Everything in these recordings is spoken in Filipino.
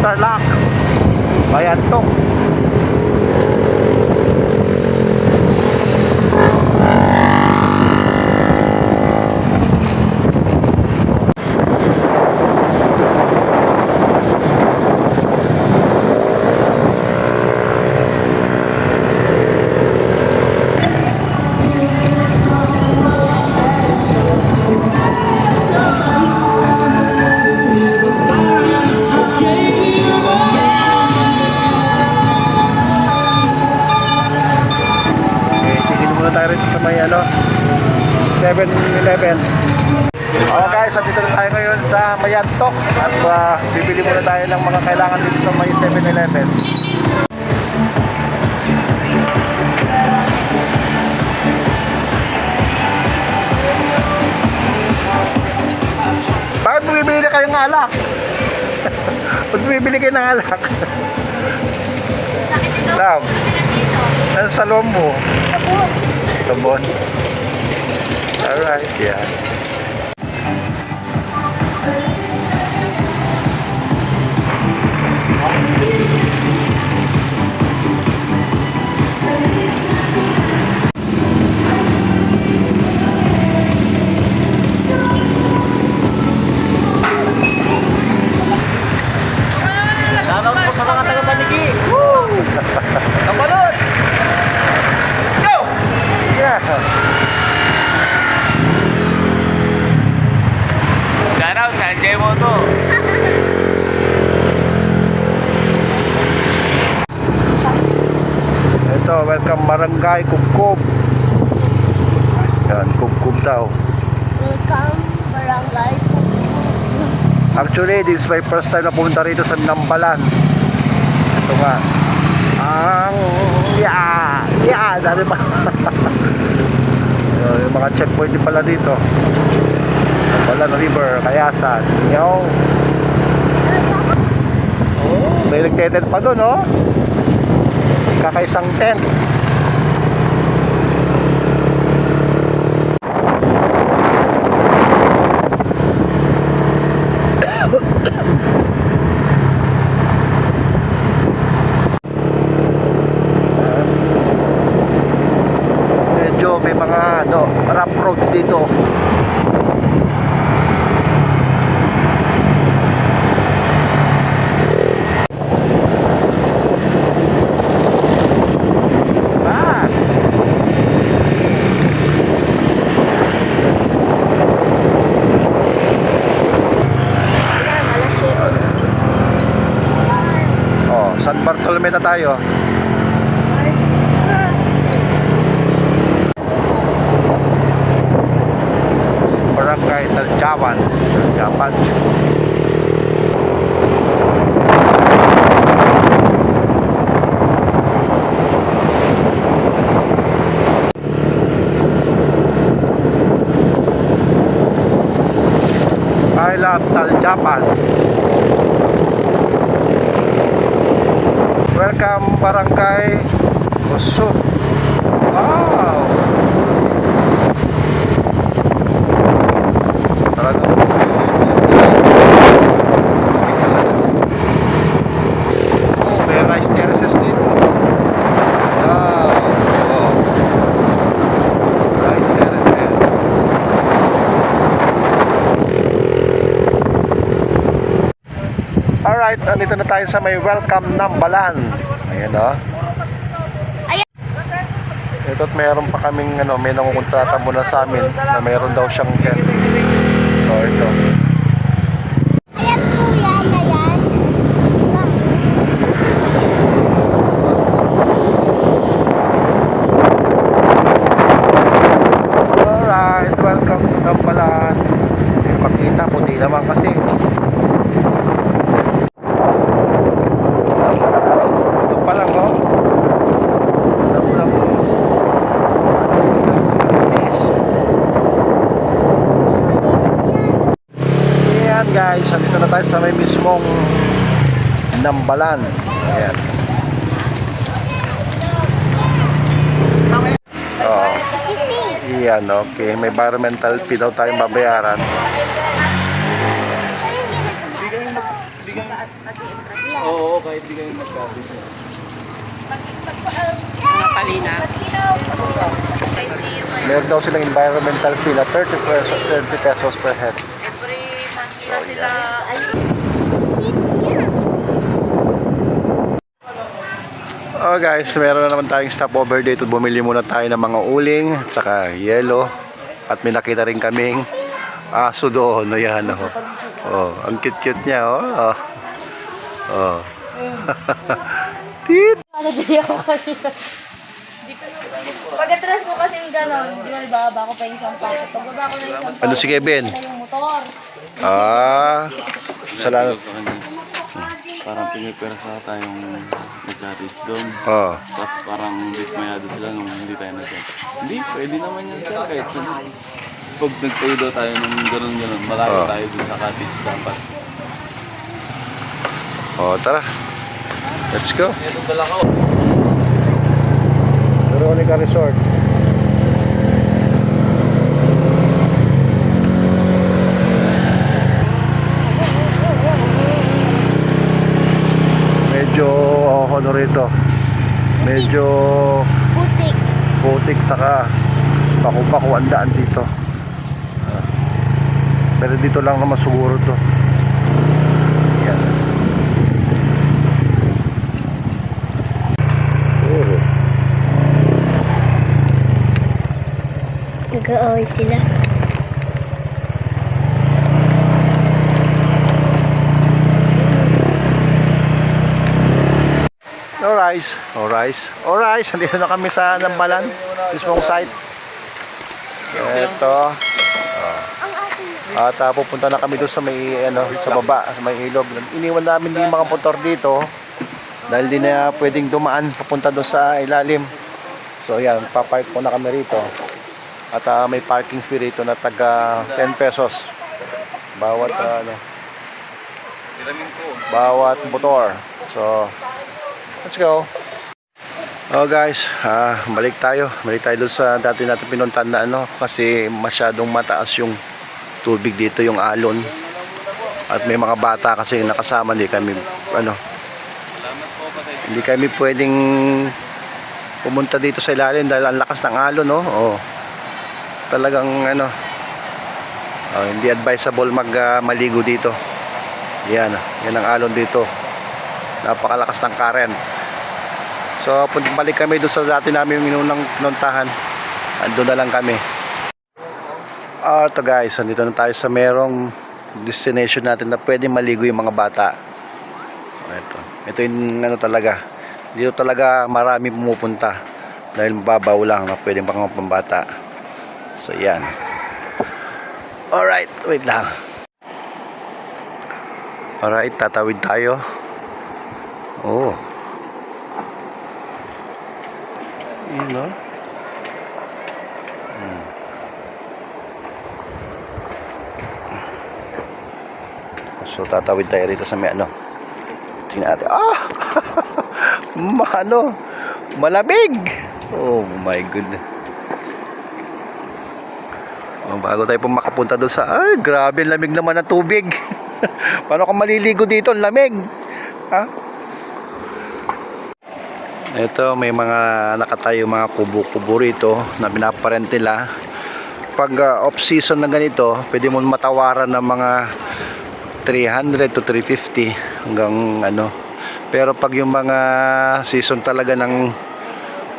Tarlac, Bayantok. Tayo rin sa may 7-Eleven. Okay guys, dito na tayo ngayon sa Bayantok at bibili muna tayo ng mga kailangan dito sa may 7-Eleven. Bakit bumibili na kayo ng alak? Bakit bumibili kayo ng alak? Love, ano sa lombo? Sabon. Alright, yeah. Shoutout po sa mga taga-Panigi. Woo! Kabalot! Let's go! Yeah. Shoutout sa Jay Moto. Ito, welcome Barangay Kubkub. Yan, Kubkub daw. Welcome, Barangay. Actually, this is my first time na pumunta rito sa Nambalan. Ito nga. Dami pa. Yung mga checkpoint din pala dito. Nambalan River, Kayasan. Yo. Oh, may nagtetent pa doon, oh. Kakaisang tent. Medyo may mga rough road dito. San Bartolome na tayo. Barangay Taljapan. I love Taljapan. Welcome Barangay Usok. Wow. Oh, may rice terraces dito. Wow. Oh. Rice terraces. Alright, andito na tayo sa may welcome Nambalan. Ayan o. Ito't meron pa kaming may nangungontrata muna sa amin na meron daw siyang tent. So ito. Ayan po yan, ayan. Alright, welcome to Nambalan. Pakita po, di naman kasi. Ito pa lang, oh. Ayan guys, andito na tayo sa may mismong Nambalan. Ayan. Oh. Ayan, okay. May environmental fee daw tayong babayaran. Oo, kahit di kayo magkabit. Mga palina. Meron daw silang environmental fee na 30 pesos per head. Every month nila sila. Oh guys, meron na naman tayong stopover dito. Bumili muna tayo ng mga uling, tsaka yelo. At may nakita rin kaming aso doon. Ayan, oh. Oh, ang cute-cute niya, oh. Oh. Oh. Tit! Pag-atras ko kasi gano'n, di ba ibababa ko pa yung isang paso. Pagbaba ko na yung isang Ano si Kevin? na yung motor. Ah. Salamat. Sa kanya. Parang pinipera sa tayong nag-cottage doon. Oh. Tapos parang dismayado sila nung hindi tayo nag-cottage. Hindi, pwede naman yan sir kahit saan. Tapos pag nag-pay daw tayo nung gano'n-gano'n, malayo tayo dun sa cottage dapat. Oh, tara. Let's go. Ito dala ko. Veronica Resort. Medyo ano rito. Medyo Putik. putik saka paku-paku ang daan dito. Ah. Pero dito lang naman siguro to. Yan. Siguro. Nag-aaway sila. Alright. Andito na kami sa Nambalan. Mismong site. Ito. At pupunta na kami doon sa may sa baba, sa may ilog. Iniwan namin yung mga motor dito dahil di na pwedeng dumaan papunta doon sa ilalim. So ayan, papark po na kami rito. At may parking fee rito na taga 10 pesos bawat bawat motor. So let's go. Oh guys, balik tayo doon sa dati natin pinuntahan na kasi masyadong mataas yung tubig dito, yung alon. At may mga bata kasi nakasama, hindi kami pwedeng pumunta dito sa ilalim dahil ang lakas ng alon, no? Oh. Talagang hindi advisable maligo dito. Yan ang alon dito. Napakalakas ng current. So balik kami doon sa dati namin minunang pinuntahan. Andun na lang kami. Ito guys, andito na tayo sa merong destination natin na pwede maligo yung mga bata. Ito yung talaga. Dito talaga marami pumupunta dahil mababaw lang na pwede pang pambata. So yan. Alright, wait lang. Alright, tatawid tayo. Oh. Yun, no? So tatawid tayo rito sa may tingnan natin. Malamig. Oh my goodness. Bago tayo po makapunta doon sa grabe, lamig naman ng tubig. Paano ka maliligo dito? Lamig. Ha? Ito, may mga nakatayo mga kubo-kubo rito na pinaparent nila. Pag off-season na ganito, pwede mo matawaran ng mga 300 to 350 hanggang Pero pag yung mga season talaga ng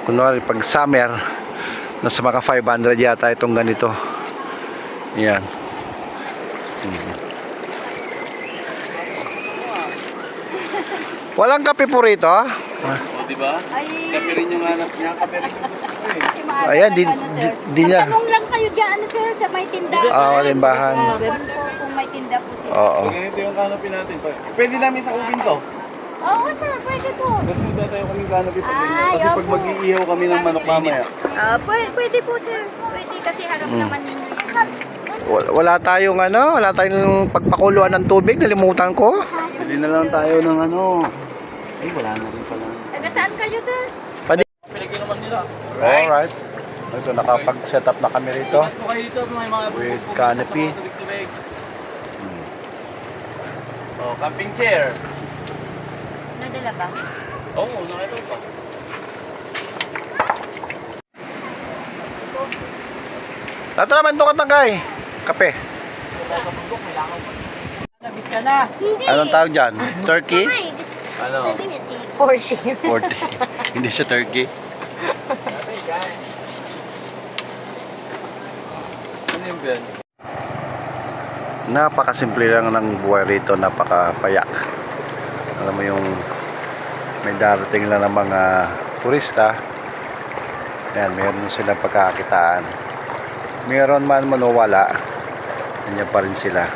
kunwari pag summer, nasa mga 500 yata itong ganito. Yan. Walang kape po rito, O, diba? Kape rin yung hanap niya. Kape rin yung gusto ko eh. Ayan, di niya. Tanong lang kayo dyan, sir, sa may tindahan. Walimbahan. Kung may tinda po sila. Oo. Ganito yung canopy natin. Pwede namin sa ubin to. Oo, sir, pwede po. Kasi hindi tayo kaming canopy pag ganyan. Ay, Kasi pag opo. mag-iihaw kami ng manok mamaya. Pwede po, sir. Pwede kasi harap naman ninyo yan. Wala tayong pagpakuluan ng tubig, nalimutan ko. Pwede na lang tayo ng Ay, wala na rin pala. Taga saan kayo, sir? Pinagyan naman nila. Alright. Ito, nakapag-set up na kami rito Ito kayo dito, may mga with canopy. Oh, camping chair. Nadala ba? Oo, nakita ko pa. Lahat naman ito katangkay. Kape. Hindi. Anong tawag dyan? Turkey? Ano? 40. 40. Hindi siya turkey. Ano yung yan? Napakasimple lang ng buhay rito. Napakapayak. Alam mo yung may darating lang ng mga turista. Yan, meron silang pagkakakitaan. Meron man manowala, nandiyan pa rin sila.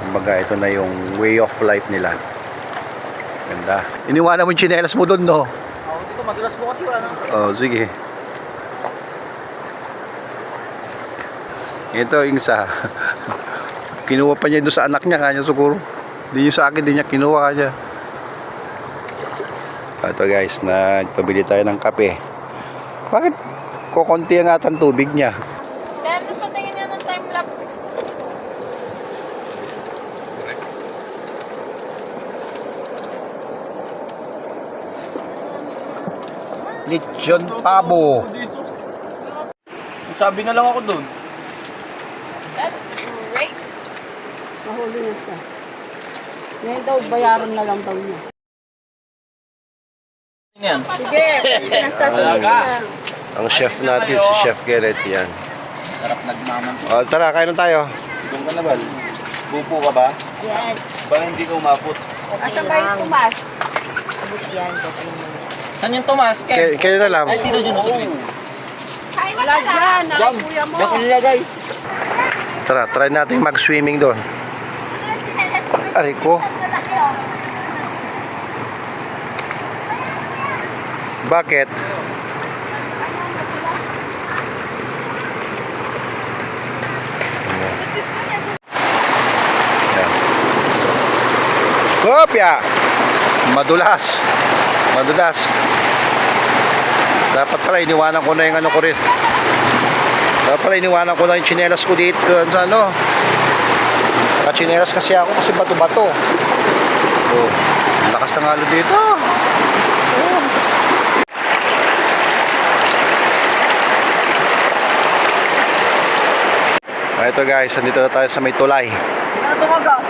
Kumbaga, ito na yung way of life nila. Ganda. Iniwanan mo yung tsinelas mo doon, no? Oo, dito madulas mo kasi ano. Oh, sige. Ito yung isa. Kinuha pa niya doon sa anak niya, kanya siguro. Hindi yung sa akin, din niya kinuha kanya. Ito guys, nagpabili tayo ng kape. Bakit kukunti ang atang tubig niya? Dahil doon patingin niya ng time lapse. Lechon pabo. Dito. Sabi na lang ako doon. That's great. Nahuli na siya. Ngayon daw, bayaran na lang daw niya. Yan. Sige, sinasasabi Talaga. niya. Ang chef natin, si Chef Garrett yan. Sarap nagmaman. Oh, tara, kain na tayo. Doon ka na ba? Bupo ka ba? Yes. Ba hindi ka umapot? Asan ba yung Tomas? Abot yan. Kasi mo yan. Saan yung Tomas? Kayo na lang. Dito dyan sa suite. Wala dyan, ay kuya mo. Diyan ko nilagay. Tara, try natin mag-swimming doon. Aray ko. Bakit? Yan. Kopya! Madulas. Madulas. Dapat pala iniwanan ko na yung ano ko rin. Dapat pala iniwanan ko na yung tsinelas ko dito sa ano. Nakatsinelas kasi ako kasi bato-bato. Oh, ang lakas ng halo dito. Oh. Ito guys, andito na tayo sa may tulay. Ano ka?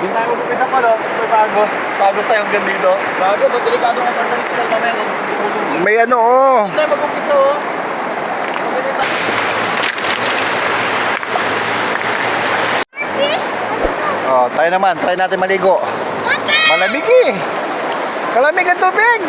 Hindi tayo magpapita pa no? May pagos. Pagos tayong ganito. Bago, ba't delikado ka sa sarili ko mamaya? May ano oh. Hindi tayo mag-umpisa oh. Oh, tayo naman, try natin maligo. Malamig eh. Kalamig ang tubig.